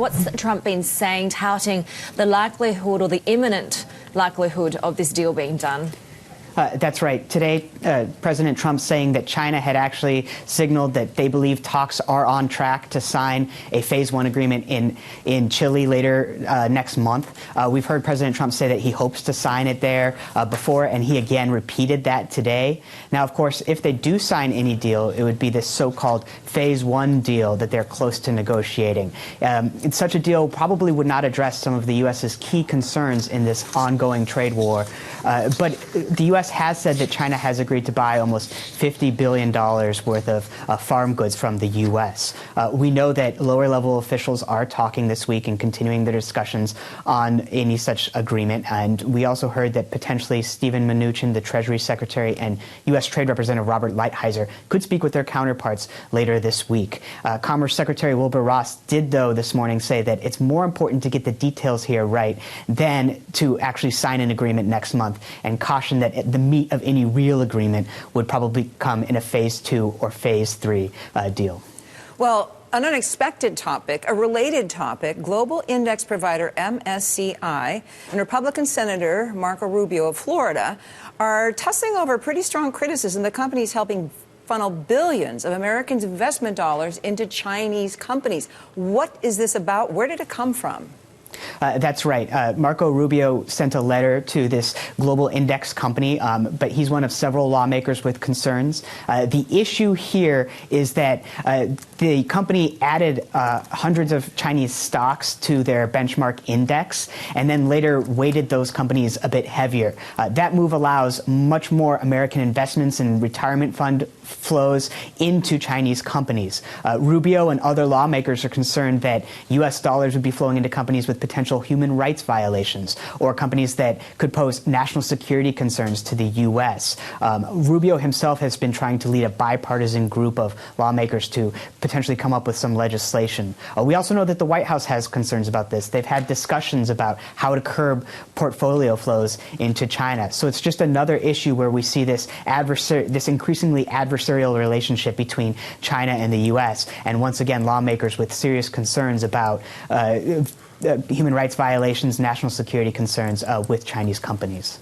What's Trump been saying, touting the likelihood or the imminent likelihood of this deal being done? That's right. Today, President Trump saying that China had actually signaled that they believe talks are on track to sign a Phase 1 agreement in Chile later next month. We've heard President Trump say that he hopes to sign it there before, and he again repeated that today. Now, of course, if they do sign any deal, it would be this so-called Phase 1 deal that they're close to negotiating. Such a deal probably would not address some of the U.S.'s key concerns in this ongoing trade war. But the U.S. has said that China has agreed to buy almost $50 billion worth of farm goods from the U.S. We know that lower-level officials are talking this week and continuing their discussions on any such agreement. And we also heard that potentially Steven Mnuchin, the Treasury Secretary, and U.S. Trade Representative Robert Lighthizer could speak with their counterparts later this week. Commerce Secretary Wilbur Ross did, though, this morning say that it's more important to get the details here right than to actually sign an agreement next month, and caution that the meat of any real agreement would probably come in a Phase 2 or Phase 3 deal. Well, an unexpected topic, a related topic, global index provider MSCI and Republican Senator Marco Rubio of Florida are tussling over pretty strong criticism the company's helping funnel billions of Americans' investment dollars into Chinese companies. What is this about? Where did it come from? That's right. Marco Rubio sent a letter to this global index company, but he's one of several lawmakers with concerns. The issue here is that the company added hundreds of Chinese stocks to their benchmark index and then later weighted those companies a bit heavier. That move allows much more American investments and retirement fund flows into Chinese companies. Rubio and other lawmakers are concerned that U.S. dollars would be flowing into companies with potential human rights violations or companies that could pose national security concerns to the U.S. Rubio himself has been trying to lead a bipartisan group of lawmakers to potentially come up with some legislation. We also know that the White House has concerns about this. They've had discussions about how to curb portfolio flows into China. So it's just another issue where we see this increasingly adversarial relationship between China and the U.S. and once again lawmakers with serious concerns about human rights violations, national security concerns with Chinese companies.